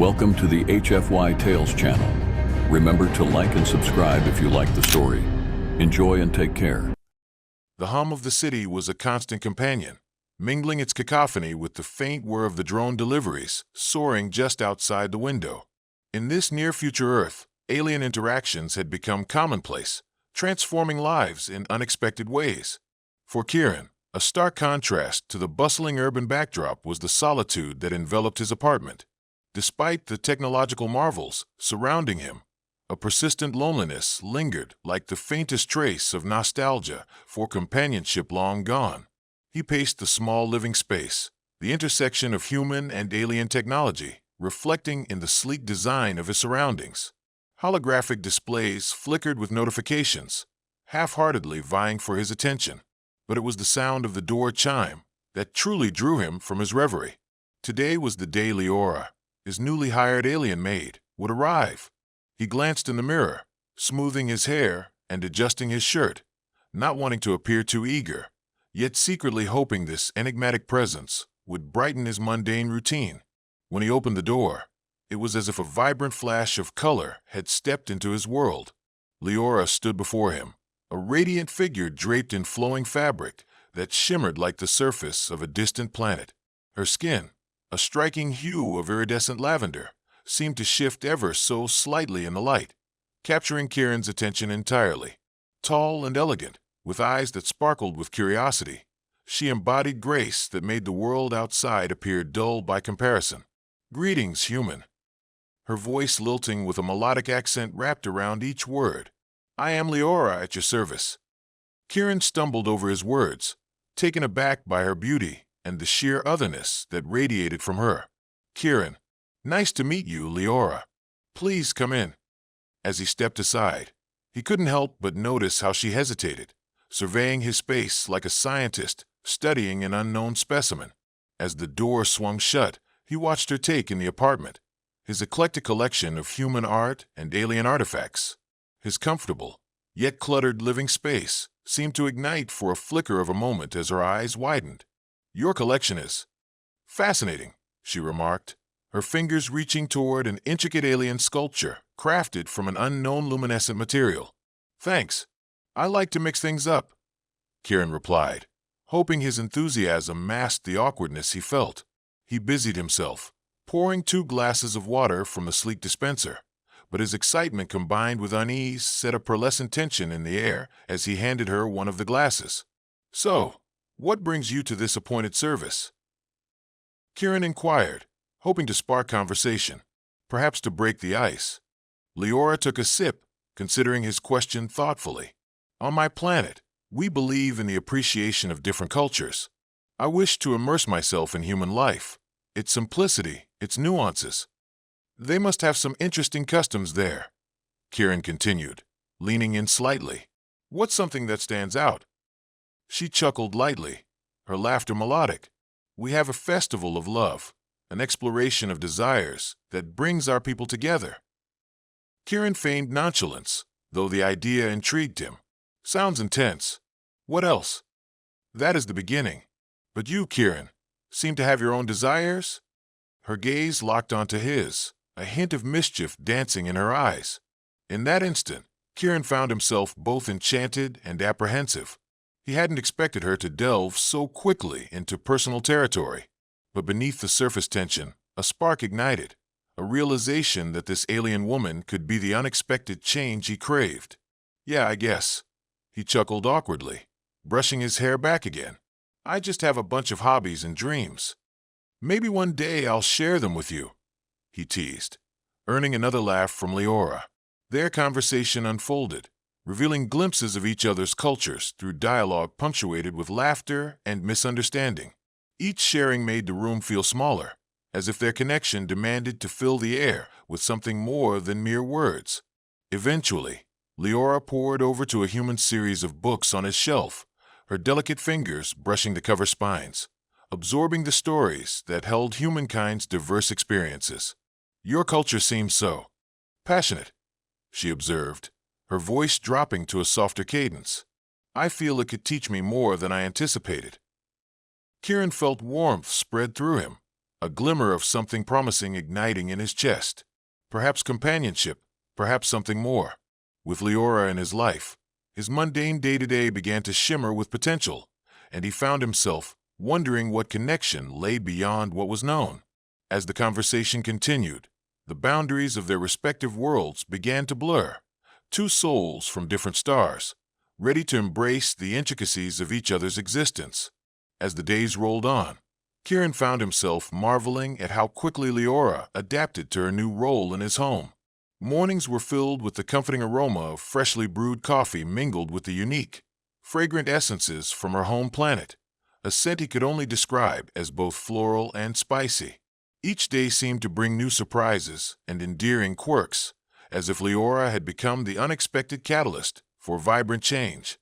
Welcome to the HFY Tales channel. Remember to like and subscribe if you like the story. Enjoy and take care. The hum of the city was a constant companion, mingling its cacophony with the faint whir of the drone deliveries soaring just outside the window. In this near-future Earth, alien interactions had become commonplace, transforming lives in unexpected ways. For Kieran, a stark contrast to the bustling urban backdrop was the solitude that enveloped his apartment. Despite the technological marvels surrounding him, a persistent loneliness lingered like the faintest trace of nostalgia for companionship long gone. He paced the small living space, the intersection of human and alien technology, reflecting in the sleek design of his surroundings. Holographic displays flickered with notifications, half-heartedly vying for his attention. But it was the sound of the door chime that truly drew him from his reverie. Today was the day Leora, his newly hired alien maid, would arrive. He glanced in the mirror, smoothing his hair and adjusting his shirt, not wanting to appear too eager, yet secretly hoping this enigmatic presence would brighten his mundane routine. When he opened the door, it was as if a vibrant flash of color had stepped into his world. Leora stood before him, a radiant figure draped in flowing fabric that shimmered like the surface of a distant planet. Her skin, a striking hue of iridescent lavender, seemed to shift ever so slightly in the light, capturing Kieran's attention entirely. Tall and elegant, with eyes that sparkled with curiosity, she embodied grace that made the world outside appear dull by comparison. "Greetings, human." Her voice lilting with a melodic accent wrapped around each word. "I am Leora at your service." Kieran stumbled over his words, taken aback by her beauty and the sheer otherness that radiated from her. "Kieran, nice to meet you, Leora. Please come in." As he stepped aside, he couldn't help but notice how she hesitated, surveying his space like a scientist studying an unknown specimen. As the door swung shut, he watched her take in the apartment, his eclectic collection of human art and alien artifacts. His comfortable, yet cluttered living space seemed to ignite for a flicker of a moment as her eyes widened. "Your collection is fascinating," she remarked, her fingers reaching toward an intricate alien sculpture crafted from an unknown luminescent material. "Thanks. I like to mix things up," Kieran replied, hoping his enthusiasm masked the awkwardness he felt. He busied himself, pouring 2 glasses of water from the sleek dispenser, but his excitement combined with unease set a pearlescent tension in the air as he handed her one of the glasses. "So, what brings you to this appointed service?" Kieran inquired, hoping to spark conversation, perhaps to break the ice. Leora took a sip, considering his question thoughtfully. "On my planet, we believe in the appreciation of different cultures. I wish to immerse myself in human life, its simplicity, its nuances. They must have some interesting customs there," Kieran continued, leaning in slightly. "What's something that stands out?" She chuckled lightly, her laughter melodic. "We have a festival of love, an exploration of desires that brings our people together." Kieran feigned nonchalance, though the idea intrigued him. "Sounds intense. What else?" "That is the beginning. But you, Kieran, seem to have your own desires?" Her gaze locked onto his, a hint of mischief dancing in her eyes. In that instant, Kieran found himself both enchanted and apprehensive. He hadn't expected her to delve so quickly into personal territory. But beneath the surface tension, a spark ignited, a realization that this alien woman could be the unexpected change he craved. "Yeah, I guess." He chuckled awkwardly, brushing his hair back again. "I just have a bunch of hobbies and dreams. Maybe one day I'll share them with you," he teased, earning another laugh from Leora. Their conversation unfolded, revealing glimpses of each other's cultures through dialogue punctuated with laughter and misunderstanding. Each sharing made the room feel smaller, as if their connection demanded to fill the air with something more than mere words. Eventually, Leora poured over to a human series of books on his shelf, her delicate fingers brushing the cover spines, absorbing the stories that held humankind's diverse experiences. "Your culture seems so passionate," she observed, her voice dropping to a softer cadence. "I feel it could teach me more than I anticipated." Kieran felt warmth spread through him, a glimmer of something promising igniting in his chest. Perhaps companionship, perhaps something more. With Leora in his life, his mundane day-to-day began to shimmer with potential, and he found himself wondering what connection lay beyond what was known. As the conversation continued, the boundaries of their respective worlds began to blur. Two souls from different stars, ready to embrace the intricacies of each other's existence. As the days rolled on, Kieran found himself marveling at how quickly Leora adapted to her new role in his home. Mornings were filled with the comforting aroma of freshly brewed coffee mingled with the unique, fragrant essences from her home planet, a scent he could only describe as both floral and spicy. Each day seemed to bring new surprises and endearing quirks, as if Leora had become the unexpected catalyst for vibrant change.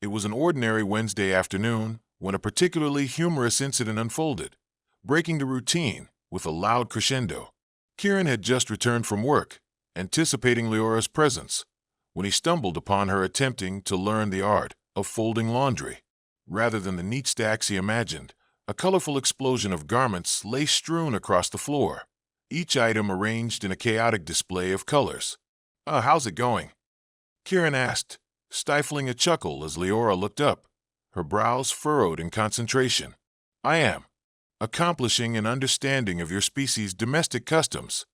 It was an ordinary Wednesday afternoon when a particularly humorous incident unfolded, breaking the routine with a loud crescendo. Kieran had just returned from work, anticipating Leora's presence, when he stumbled upon her attempting to learn the art of folding laundry. Rather than the neat stacks he imagined, a colorful explosion of garments lay strewn across the floor, each item arranged in a chaotic display of colors. How's it going?" Kieran asked, stifling a chuckle as Leora looked up, her brows furrowed in concentration. "I am accomplishing an understanding of your species' domestic customs,"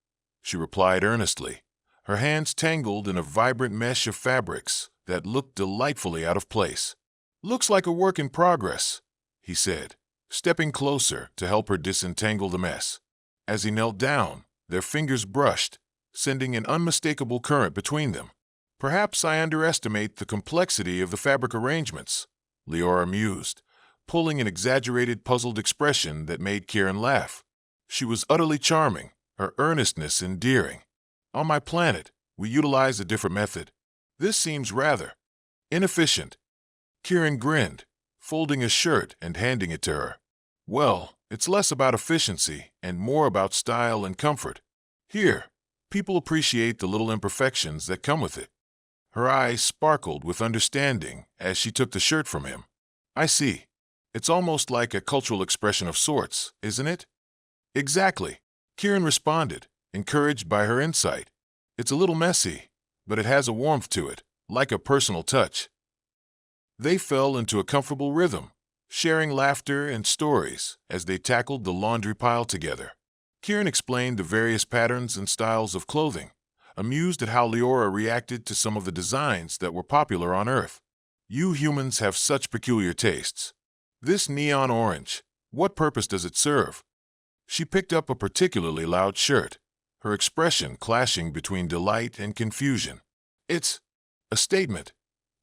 she replied earnestly, her hands tangled in a vibrant mesh of fabrics that looked delightfully out of place. "Looks like a work in progress," he said, stepping closer to help her disentangle the mess. As he knelt down, their fingers brushed, sending an unmistakable current between them. "Perhaps I underestimate the complexity of the fabric arrangements," Leora mused, pulling an exaggerated, puzzled expression that made Kieran laugh. She was utterly charming, her earnestness endearing. "On my planet, we utilize a different method. This seems rather inefficient." Kieran grinned, folding a shirt and handing it to her. "Well, it's less about efficiency and more about style and comfort. Here, people appreciate the little imperfections that come with it." Her eyes sparkled with understanding as she took the shirt from him. "I see. It's almost like a cultural expression of sorts, isn't it?" "Exactly," Kieran responded, encouraged by her insight. "It's a little messy, but it has a warmth to it, like a personal touch." They fell into a comfortable rhythm, sharing laughter and stories as they tackled the laundry pile together. Kieran explained the various patterns and styles of clothing, amused at how Leora reacted to some of the designs that were popular on Earth. "You humans have such peculiar tastes. This neon orange, what purpose does it serve?" She picked up a particularly loud shirt, her expression clashing between delight and confusion. "It's a statement,"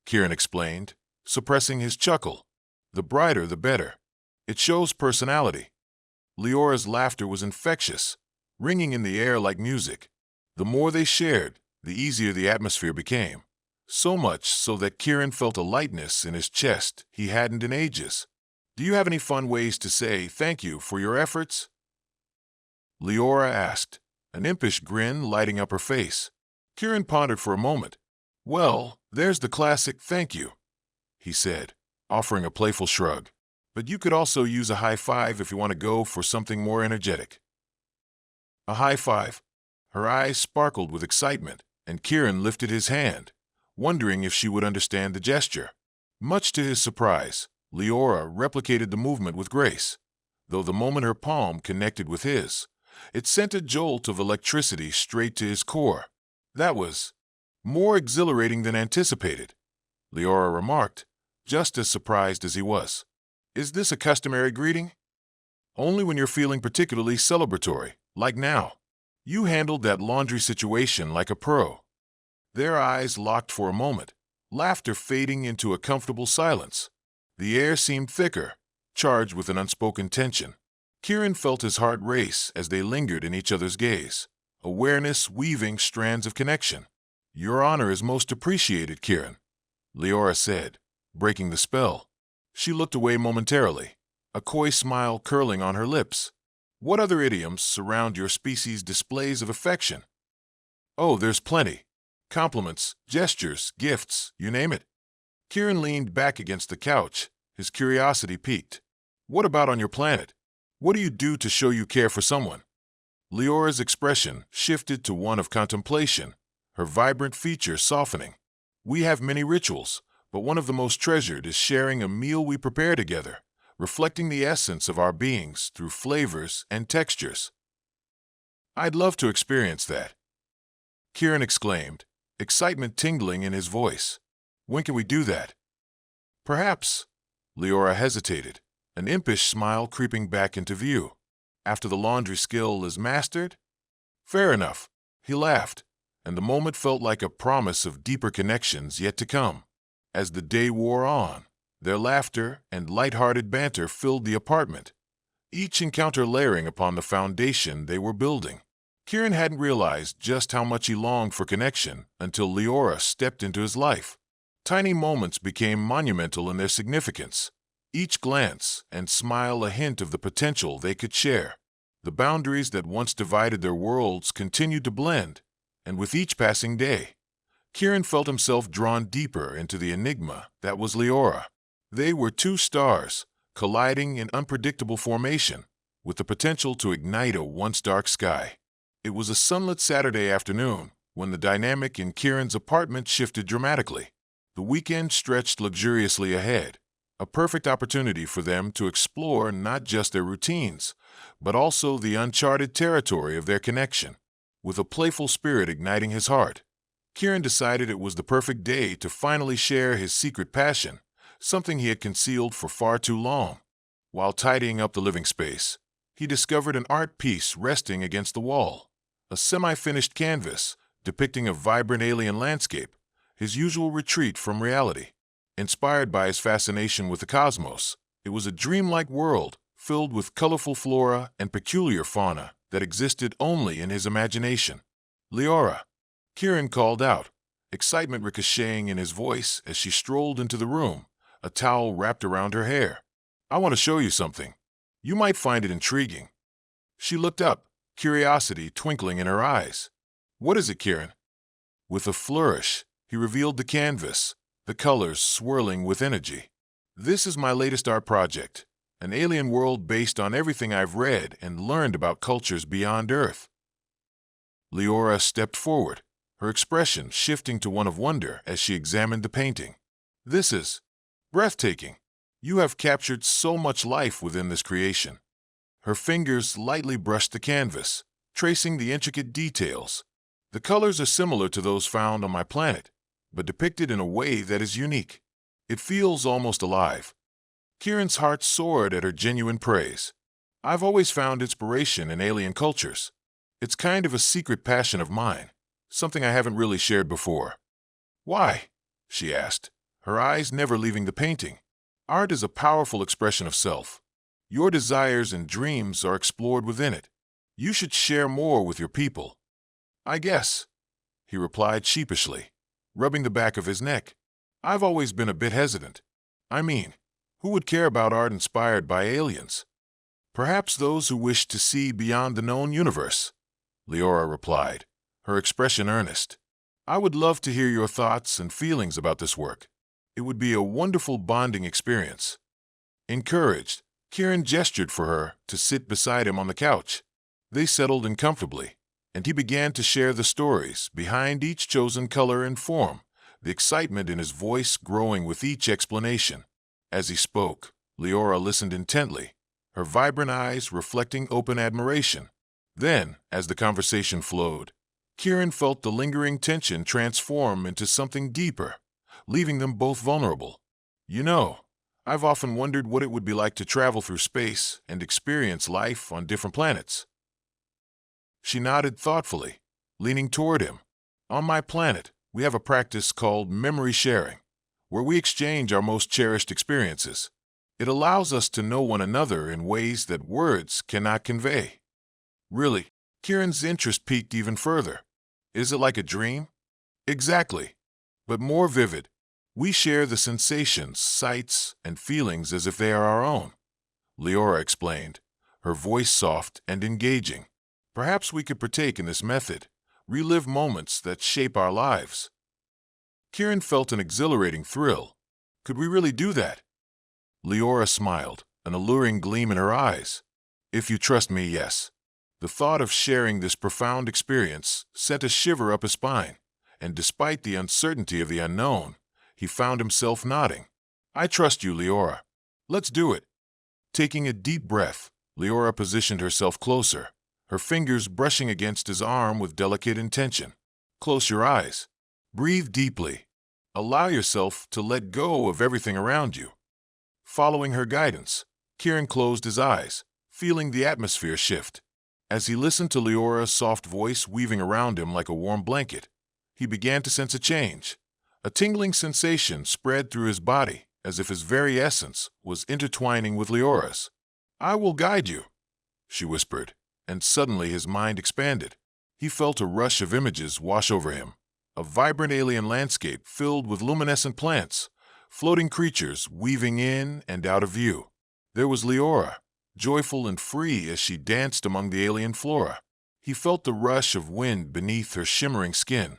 Kieran explained, suppressing his chuckle. "The brighter, the better. It shows personality." Leora's laughter was infectious, ringing in the air like music. The more they shared, the easier the atmosphere became, so much so that Kieran felt a lightness in his chest he hadn't in ages. "Do you have any fun ways to say thank you for your efforts?" Leora asked, an impish grin lighting up her face. Kieran pondered for a moment. "Well, there's the classic thank you," he said, offering a playful shrug. "But you could also use a high five if you want to go for something more energetic." A high five? Her eyes sparkled with excitement, and Kieran lifted his hand, wondering if she would understand the gesture. Much to his surprise, Leora replicated the movement with grace, though the moment her palm connected with his, it sent a jolt of electricity straight to his core. "That was more exhilarating than anticipated," Leora remarked, just as surprised as he was. "Is this a customary greeting?" "Only when you're feeling particularly celebratory, like now. You handled that laundry situation like a pro." Their eyes locked for a moment, laughter fading into a comfortable silence. The air seemed thicker, charged with an unspoken tension. Kieran felt his heart race as they lingered in each other's gaze, awareness weaving strands of connection. "Your honor is most appreciated, Kieran," Leora said, breaking the spell. She looked away momentarily, a coy smile curling on her lips. "What other idioms surround your species' displays of affection?" "Oh, there's plenty. Compliments, gestures, gifts, you name it." Kieran leaned back against the couch, his curiosity piqued. "What about on your planet? What do you do to show you care for someone? Leora's expression shifted to one of contemplation, her vibrant features softening. We have many rituals, but one of the most treasured is sharing a meal we prepare together, reflecting the essence of our beings through flavors and textures. I'd love to experience that, Kieran exclaimed, excitement tingling in his voice. When can we do that? Perhaps. Leora hesitated, an impish smile creeping back into view. After the laundry skill is mastered? Fair enough, he laughed, and the moment felt like a promise of deeper connections yet to come. As the day wore on, their laughter and light-hearted banter filled the apartment, each encounter layering upon the foundation they were building. Kieran hadn't realized just how much he longed for connection until Leora stepped into his life. Tiny moments became monumental in their significance, each glance and smile a hint of the potential they could share. The boundaries that once divided their worlds continued to blend, and with each passing day, Kieran felt himself drawn deeper into the enigma that was Leora. They were two stars, colliding in unpredictable formation, with the potential to ignite a once dark sky. It was a sunlit Saturday afternoon when the dynamic in Kieran's apartment shifted dramatically. The weekend stretched luxuriously ahead, a perfect opportunity for them to explore not just their routines, but also the uncharted territory of their connection. With a playful spirit igniting his heart, Kieran decided it was the perfect day to finally share his secret passion, something he had concealed for far too long. While tidying up the living space, he discovered an art piece resting against the wall, a semi-finished canvas depicting a vibrant alien landscape, his usual retreat from reality. Inspired by his fascination with the cosmos, it was a dreamlike world filled with colorful flora and peculiar fauna that existed only in his imagination. Leora, Kieran called out, excitement ricocheting in his voice as she strolled into the room, a towel wrapped around her hair. I want to show you something. You might find it intriguing. She looked up, curiosity twinkling in her eyes. What is it, Kieran? With a flourish, he revealed the canvas, the colors swirling with energy. This is my latest art project, an alien world based on everything I've read and learned about cultures beyond Earth. Leora stepped forward, her expression shifting to one of wonder as she examined the painting. This is breathtaking. You have captured so much life within this creation. Her fingers lightly brushed the canvas, tracing the intricate details. The colors are similar to those found on my planet, but depicted in a way that is unique. It feels almost alive. Kieran's heart soared at her genuine praise. I've always found inspiration in alien cultures. It's kind of a secret passion of mine, something I haven't really shared before. Why? She asked, her eyes never leaving the painting. Art is a powerful expression of self. Your desires and dreams are explored within it. You should share more with your people. I guess, he replied sheepishly, rubbing the back of his neck. I've always been a bit hesitant. I mean, who would care about art inspired by aliens? Perhaps those who wish to see beyond the known universe, Leora replied, her expression earnest. I would love to hear your thoughts and feelings about this work. It would be a wonderful bonding experience. Encouraged, Kieran gestured for her to sit beside him on the couch. They settled in comfortably, and he began to share the stories behind each chosen color and form, the excitement in his voice growing with each explanation. As he spoke, Leora listened intently, her vibrant eyes reflecting open admiration. Then, as the conversation flowed, Kieran felt the lingering tension transform into something deeper, leaving them both vulnerable. You know, I've often wondered what it would be like to travel through space and experience life on different planets. She nodded thoughtfully, leaning toward him. On my planet, we have a practice called memory sharing, where we exchange our most cherished experiences. It allows us to know one another in ways that words cannot convey. Really, Kieran's interest piqued even further. Is it like a dream? Exactly, but more vivid. We share the sensations, sights, and feelings as if they are our own, Leora explained, her voice soft and engaging. Perhaps we could partake in this method, relive moments that shape our lives. Kieran felt an exhilarating thrill. Could we really do that? Leora smiled, an alluring gleam in her eyes. If you trust me, yes. The thought of sharing this profound experience sent a shiver up his spine, and despite the uncertainty of the unknown, he found himself nodding. I trust you, Leora. Let's do it. Taking a deep breath, Leora positioned herself closer, her fingers brushing against his arm with delicate intention. Close your eyes. Breathe deeply. Allow yourself to let go of everything around you. Following her guidance, Kieran closed his eyes, feeling the atmosphere shift. As he listened to Leora's soft voice weaving around him like a warm blanket, he began to sense a change. A tingling sensation spread through his body, as if his very essence was intertwining with Leora's. I will guide you, she whispered, and suddenly his mind expanded. He felt a rush of images wash over him, a vibrant alien landscape filled with luminescent plants, floating creatures weaving in and out of view. There was Leora, joyful and free as she danced among the alien flora. He felt the rush of wind beneath her shimmering skin,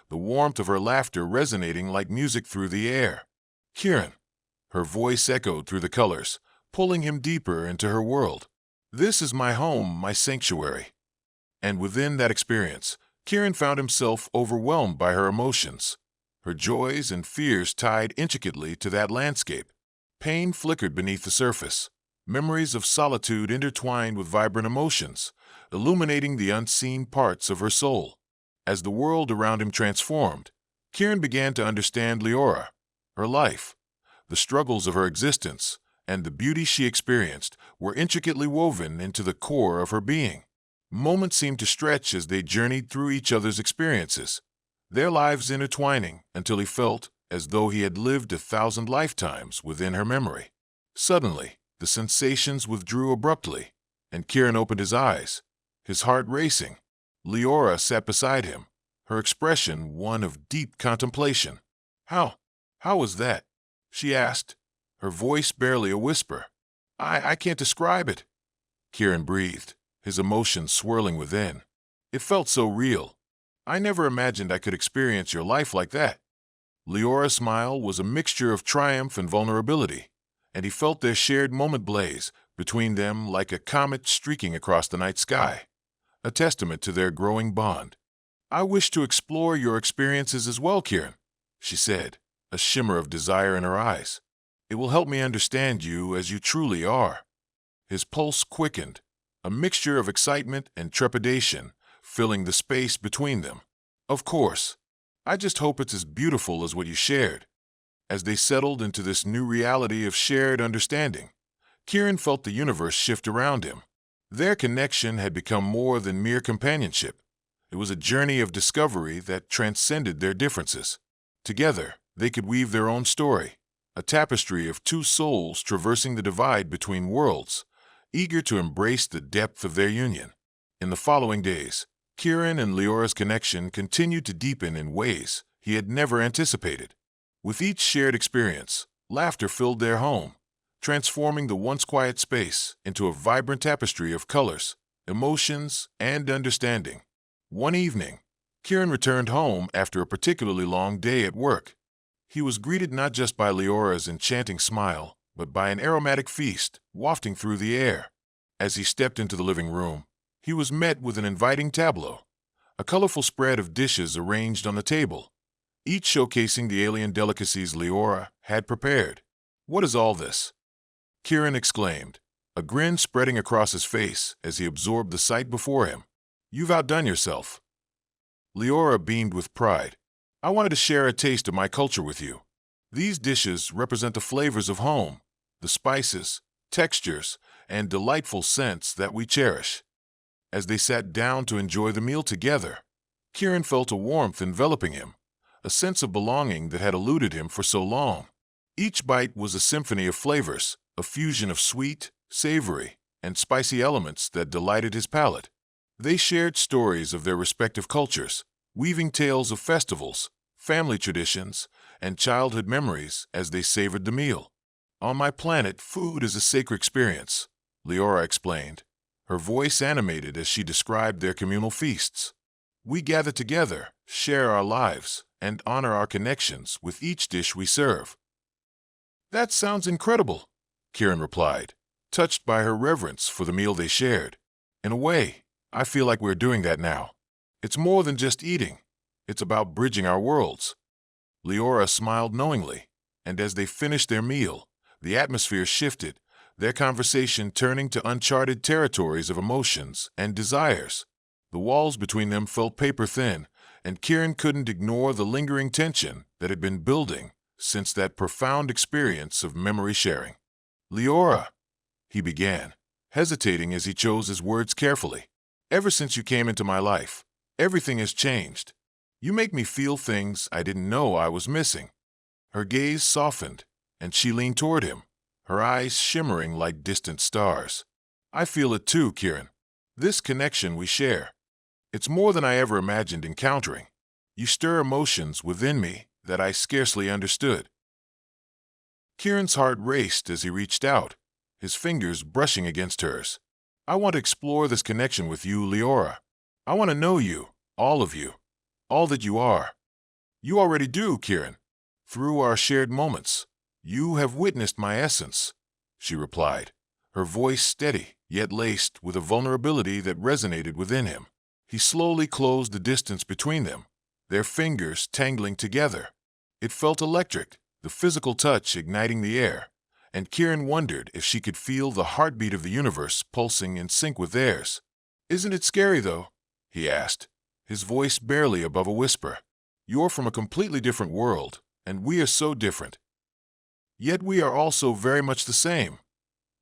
the warmth of her laughter resonating like music through the air. Kieran, her voice echoed through the colors, pulling him deeper into her world. This is my home, my sanctuary. And within that experience, Kieran found himself overwhelmed by her emotions, her joys and fears tied intricately to that landscape. Pain flickered beneath the surface, memories of solitude intertwined with vibrant emotions, illuminating the unseen parts of her soul. As the world around him transformed, Kieran began to understand Leora, her life. The struggles of her existence and the beauty she experienced were intricately woven into the core of her being. Moments seemed to stretch as they journeyed through each other's experiences, their lives intertwining until he felt as though he had lived 1,000 lifetimes within her memory. Suddenly, the sensations withdrew abruptly, and Kieran opened his eyes, his heart racing. Leora sat beside him, her expression one of deep contemplation. How was that?" she asked, her voice barely a whisper. I can't describe it," Kieran breathed, his emotions swirling within. "It felt so real. I never imagined I could experience your life like that." Leora's smile was a mixture of triumph and vulnerability, and he felt their shared moment blaze between them like a comet streaking across the night sky, a testament to their growing bond. "I wish to explore your experiences as well, Kieran," she said, a shimmer of desire in her eyes. "It will help me understand you as you truly are." His pulse quickened, a mixture of excitement and trepidation filling the space between them. "Of course. I just hope it's as beautiful as what you shared." As they settled into this new reality of shared understanding, Kieran felt the universe shift around him. Their connection had become more than mere companionship. It was a journey of discovery that transcended their differences. Together, they could weave their own story, a tapestry of two souls traversing the divide between worlds, eager to embrace the depth of their union. In the following days, Kieran and Leora's connection continued to deepen in ways he had never anticipated. With each shared experience, laughter filled their home, transforming the once quiet space into a vibrant tapestry of colors, emotions, and understanding. One evening, Kieran returned home after a particularly long day at work. He was greeted not just by Leora's enchanting smile, but by an aromatic feast wafting through the air. As he stepped into the living room, he was met with an inviting tableau, a colorful spread of dishes arranged on the table, each showcasing the alien delicacies Leora had prepared. "What is all this?" Kieran exclaimed, a grin spreading across his face as he absorbed the sight before him. "You've outdone yourself." Leora beamed with pride. "I wanted to share a taste of my culture with you. These dishes represent the flavors of home, the spices, textures, and delightful scents that we cherish." As they sat down to enjoy the meal together, Kieran felt a warmth enveloping him, a sense of belonging that had eluded him for so long. Each bite was a symphony of flavors, a fusion of sweet, savory, and spicy elements that delighted his palate. They shared stories of their respective cultures, weaving tales of festivals, family traditions, and childhood memories as they savored the meal. "On my planet, food is a sacred experience," Leora explained, her voice animated as she described their communal feasts. "We gather together, share our lives, and honor our connections with each dish we serve." "That sounds incredible," Kieran replied, touched by her reverence for the meal they shared. In a way, I feel like we're doing that now. It's more than just eating. It's about bridging our worlds. Leora smiled knowingly, and as they finished their meal, the atmosphere shifted, their conversation turning to uncharted territories of emotions and desires. The walls between them felt paper-thin, and Kieran couldn't ignore the lingering tension that had been building since that profound experience of memory sharing. "Leora," he began, hesitating as he chose his words carefully. "Ever since you came into my life, everything has changed. You make me feel things I didn't know I was missing." Her gaze softened, and she leaned toward him, her eyes shimmering like distant stars. "I feel it too, Kieran. This connection we share. It's more than I ever imagined encountering. You stir emotions within me that I scarcely understood." Kieran's heart raced as he reached out, his fingers brushing against hers. "I want to explore this connection with you, Leora. I want to know you, all of you, all that you are." "You already do, Kieran. Through our shared moments, you have witnessed my essence," she replied, her voice steady, yet laced with a vulnerability that resonated within him. He slowly closed the distance between them, their fingers tangling together. It felt electric, the physical touch igniting the air, and Kieran wondered if she could feel the heartbeat of the universe pulsing in sync with theirs. "Isn't it scary, though?" he asked, his voice barely above a whisper. "You're from a completely different world, and we are so different. Yet we are also very much the same,"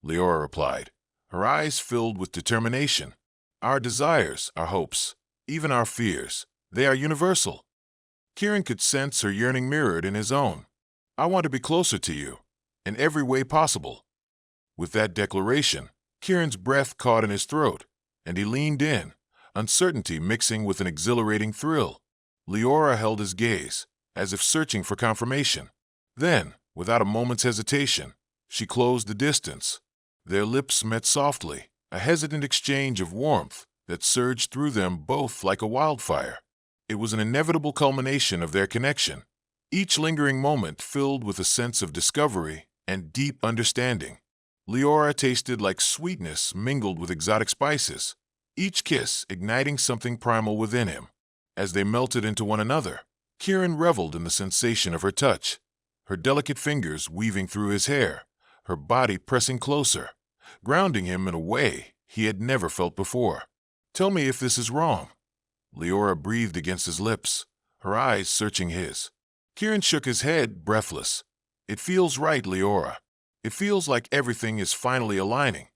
Leora replied, her eyes filled with determination. "Our desires, our hopes, even our fears, they are universal." Kieran could sense her yearning mirrored in his own. "I want to be closer to you, in every way possible." With that declaration, Kieran's breath caught in his throat, and he leaned in, uncertainty mixing with an exhilarating thrill. Leora held his gaze, as if searching for confirmation. Then, without a moment's hesitation, she closed the distance. Their lips met softly, a hesitant exchange of warmth that surged through them both like a wildfire. It was an inevitable culmination of their connection, each lingering moment filled with a sense of discovery and deep understanding. Leora tasted like sweetness mingled with exotic spices, each kiss igniting something primal within him. As they melted into one another, Kieran reveled in the sensation of her touch, her delicate fingers weaving through his hair, her body pressing closer, grounding him in a way he had never felt before. "Tell me if this is wrong," Leora breathed against his lips, her eyes searching his. Kieran shook his head, breathless. "It feels right, Leora. It feels like everything is finally aligning."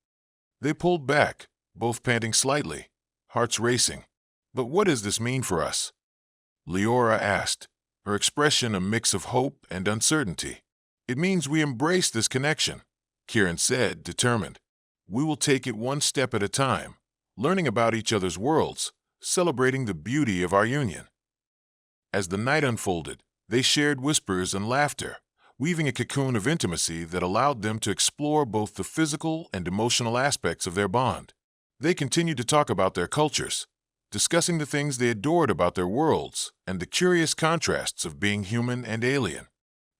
They pulled back, both panting slightly, hearts racing. "But what does this mean for us?" Leora asked, her expression a mix of hope and uncertainty. "It means we embrace this connection," Kieran said, determined. "We will take it one step at a time, learning about each other's worlds, celebrating the beauty of our union." As the night unfolded, they shared whispers and laughter, weaving a cocoon of intimacy that allowed them to explore both the physical and emotional aspects of their bond. They continued to talk about their cultures, discussing the things they adored about their worlds and the curious contrasts of being human and alien.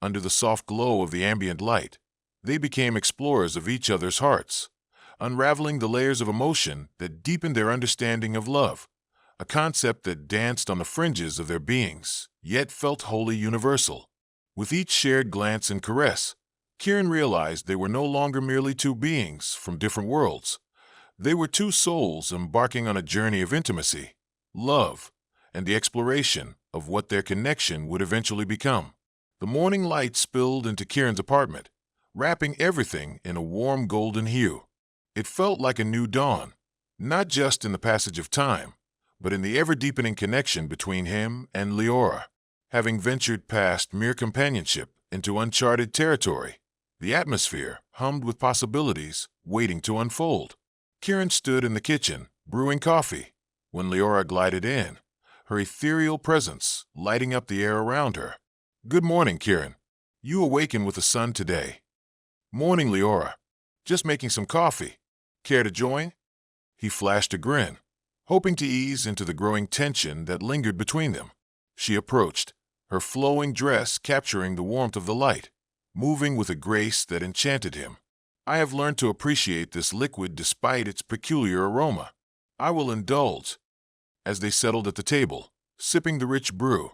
Under the soft glow of the ambient light, they became explorers of each other's hearts, unraveling the layers of emotion that deepened their understanding of love, a concept that danced on the fringes of their beings, yet felt wholly universal. With each shared glance and caress, Kieran realized they were no longer merely two beings from different worlds. They were two souls embarking on a journey of intimacy, love, and the exploration of what their connection would eventually become. The morning light spilled into Kieran's apartment, wrapping everything in a warm golden hue. It felt like a new dawn, not just in the passage of time, but in the ever-deepening connection between him and Leora. Having ventured past mere companionship into uncharted territory, the atmosphere hummed with possibilities waiting to unfold. Kieran stood in the kitchen, brewing coffee, when Leora glided in, her ethereal presence lighting up the air around her. "Good morning, Kieran. You awaken with the sun today." "Morning, Leora. Just making some coffee. Care to join?" He flashed a grin, hoping to ease into the growing tension that lingered between them. She approached, her flowing dress capturing the warmth of the light, moving with a grace that enchanted him. I have learned to appreciate this liquid despite its peculiar aroma. I will indulge. As they settled at the table, sipping the rich brew,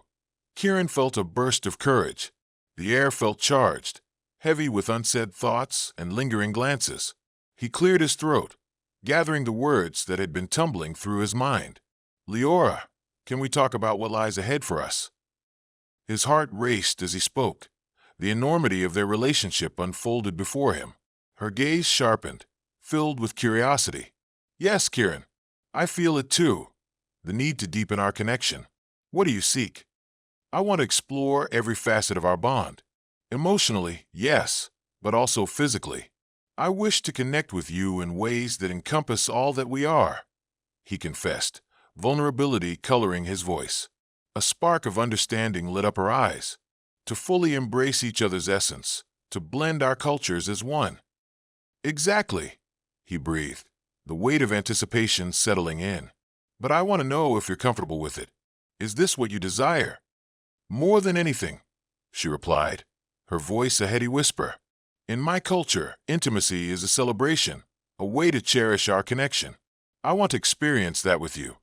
Kieran felt a burst of courage. The air felt charged, heavy with unsaid thoughts and lingering glances. He cleared his throat, gathering the words that had been tumbling through his mind. Leora, can we talk about what lies ahead for us? His heart raced as he spoke. The enormity of their relationship unfolded before him. Her gaze sharpened, filled with curiosity. Yes, Kieran, I feel it too. The need to deepen our connection. What do you seek? I want to explore every facet of our bond. Emotionally, yes, but also physically. I wish to connect with you in ways that encompass all that we are, he confessed, vulnerability coloring his voice. A spark of understanding lit up her eyes. To fully embrace each other's essence, to blend our cultures as one. Exactly, he breathed, the weight of anticipation settling in. But I want to know if you're comfortable with it. Is this what you desire? More than anything, she replied, her voice a heady whisper. In my culture, intimacy is a celebration, a way to cherish our connection. I want to experience that with you.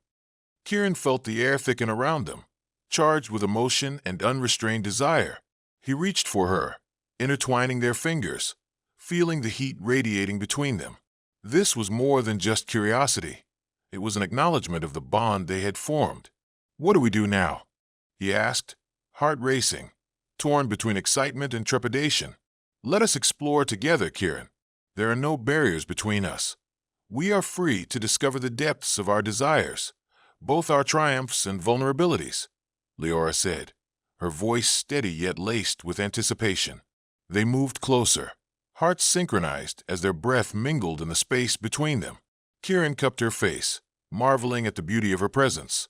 Kieran felt the air thicken around them, charged with emotion and unrestrained desire. He reached for her, intertwining their fingers, feeling the heat radiating between them. This was more than just curiosity. It was an acknowledgement of the bond they had formed. What do we do now? He asked, heart racing, torn between excitement and trepidation. Let us explore together, Kieran. There are no barriers between us. We are free to discover the depths of our desires, both our triumphs and vulnerabilities, Leora said, her voice steady yet laced with anticipation. They moved closer, hearts synchronized as their breath mingled in the space between them. Kieran cupped her face, marveling at the beauty of her presence,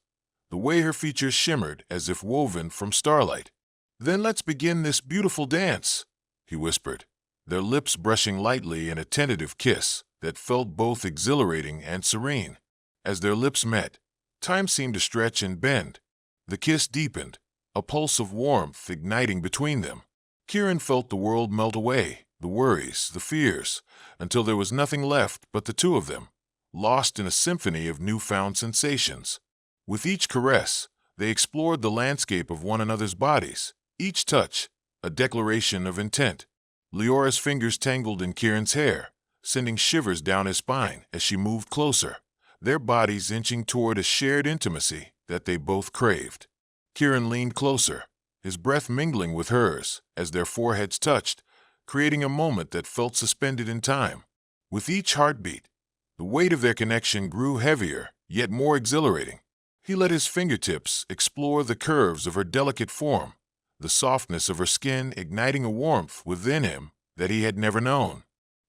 the way her features shimmered as if woven from starlight. Then let's begin this beautiful dance, he whispered, their lips brushing lightly in a tentative kiss that felt both exhilarating and serene. As their lips met, time seemed to stretch and bend. The kiss deepened, a pulse of warmth igniting between them. Kieran felt the world melt away, the worries, the fears, until there was nothing left but the two of them, lost in a symphony of newfound sensations. With each caress, they explored the landscape of one another's bodies, each touch a declaration of intent. Leora's fingers tangled in Kieran's hair, sending shivers down his spine as she moved closer, their bodies inching toward a shared intimacy that they both craved. Kieran leaned closer, his breath mingling with hers as their foreheads touched, creating a moment that felt suspended in time. With each heartbeat, the weight of their connection grew heavier, yet more exhilarating. He let his fingertips explore the curves of her delicate form, the softness of her skin igniting a warmth within him that he had never known.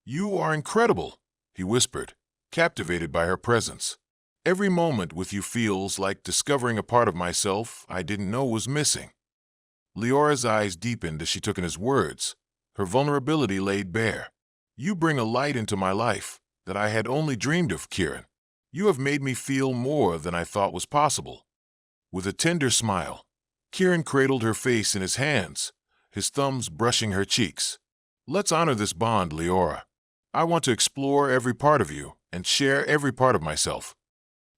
You are incredible, he whispered, captivated by her presence. Every moment with you feels like discovering a part of myself I didn't know was missing. Leora's eyes deepened as she took in his words, her vulnerability laid bare. You bring a light into my life that I had only dreamed of, Kieran. You have made me feel more than I thought was possible. With a tender smile, Kieran cradled her face in his hands, his thumbs brushing her cheeks. Let's honor this bond, Leora. I want to explore every part of you and share every part of myself.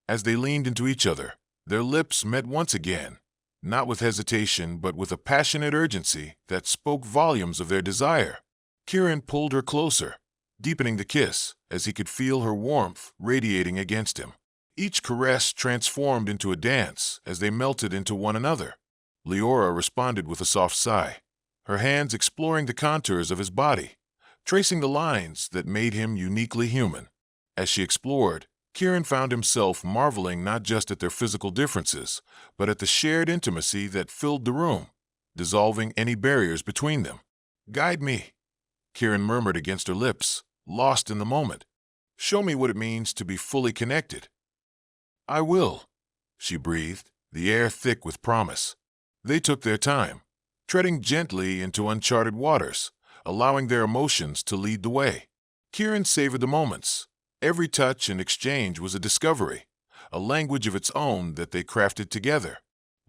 As they leaned into each other, their lips met once again, not with hesitation but with a passionate urgency that spoke volumes of their desire. Kieran pulled her closer, deepening the kiss as he could feel her warmth radiating against him. Each caress transformed into a dance as they melted into one another. Leora responded with a soft sigh, her hands exploring the contours of his body, tracing the lines that made him uniquely human. As she explored, Kieran found himself marveling not just at their physical differences, but at the shared intimacy that filled the room, dissolving any barriers between them. Guide me, Kieran murmured against her lips, lost in the moment. Show me what it means to be fully connected. I will, she breathed, the air thick with promise. They took their time, treading gently into uncharted waters, allowing their emotions to lead the way. Kieran savored the moments. Every touch and exchange was a discovery, a language of its own that they crafted together.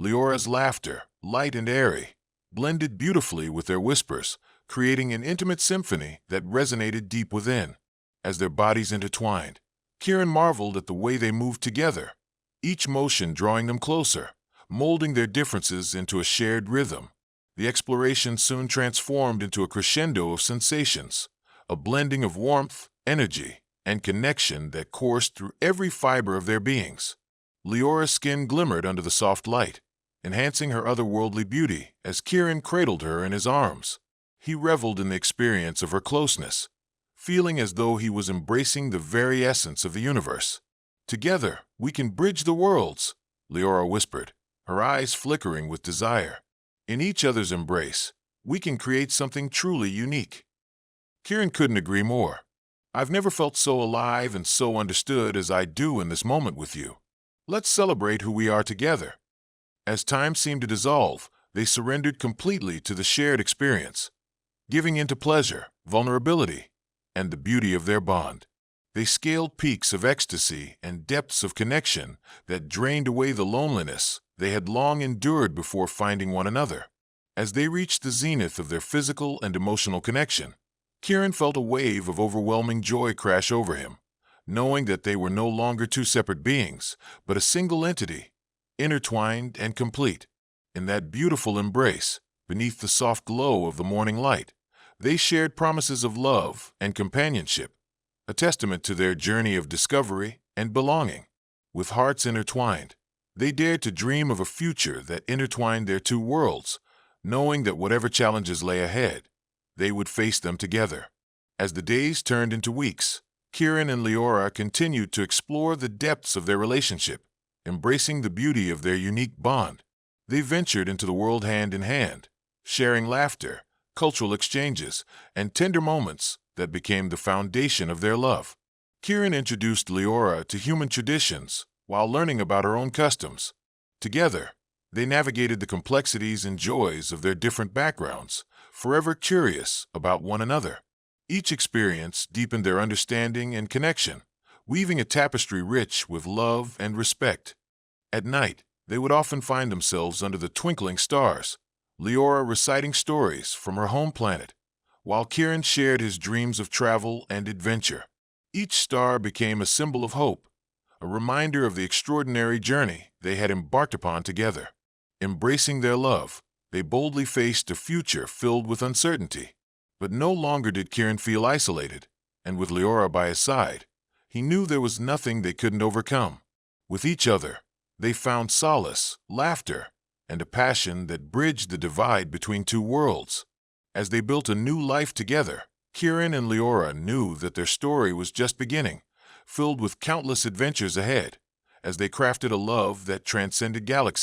Leora's laughter, light and airy, blended beautifully with their whispers, creating an intimate symphony that resonated deep within. As their bodies intertwined, Kieran marveled at the way they moved together, each motion drawing them closer, molding their differences into a shared rhythm. The exploration soon transformed into a crescendo of sensations, a blending of warmth, energy, and connection that coursed through every fiber of their beings. Leora's skin glimmered under the soft light, enhancing her otherworldly beauty as Kieran cradled her in his arms. He reveled in the experience of her closeness, feeling as though he was embracing the very essence of the universe. "Together, we can bridge the worlds," Leora whispered, her eyes flickering with desire. "In each other's embrace, we can create something truly unique." Kieran couldn't agree more. "I've never felt so alive and so understood as I do in this moment with you. Let's celebrate who we are together." As time seemed to dissolve, they surrendered completely to the shared experience, giving into pleasure, vulnerability, and the beauty of their bond. They scaled peaks of ecstasy and depths of connection that drained away the loneliness they had long endured before finding one another. As they reached the zenith of their physical and emotional connection, Kieran felt a wave of overwhelming joy crash over him, knowing that they were no longer two separate beings, but a single entity, intertwined and complete. In that beautiful embrace, beneath the soft glow of the morning light, they shared promises of love and companionship, a testament to their journey of discovery and belonging. With hearts intertwined, they dared to dream of a future that intertwined their two worlds, knowing that whatever challenges lay ahead, they would face them together. As the days turned into weeks, Kieran and Leora continued to explore the depths of their relationship, embracing the beauty of their unique bond. They ventured into the world hand in hand, sharing laughter, cultural exchanges, and tender moments that became the foundation of their love. Kieran introduced Leora to human traditions while learning about her own customs. Together, they navigated the complexities and joys of their different backgrounds, forever curious about one another. Each experience deepened their understanding and connection, weaving a tapestry rich with love and respect. At night, they would often find themselves under the twinkling stars, Leora reciting stories from her home planet, while Kieran shared his dreams of travel and adventure. Each star became a symbol of hope, a reminder of the extraordinary journey they had embarked upon together. Embracing their love, they boldly faced a future filled with uncertainty. But no longer did Kieran feel isolated, and with Leora by his side, he knew there was nothing they couldn't overcome. With each other, they found solace, laughter, and a passion that bridged the divide between two worlds. As they built a new life together, Kieran and Leora knew that their story was just beginning, filled with countless adventures ahead, as they crafted a love that transcended galaxies.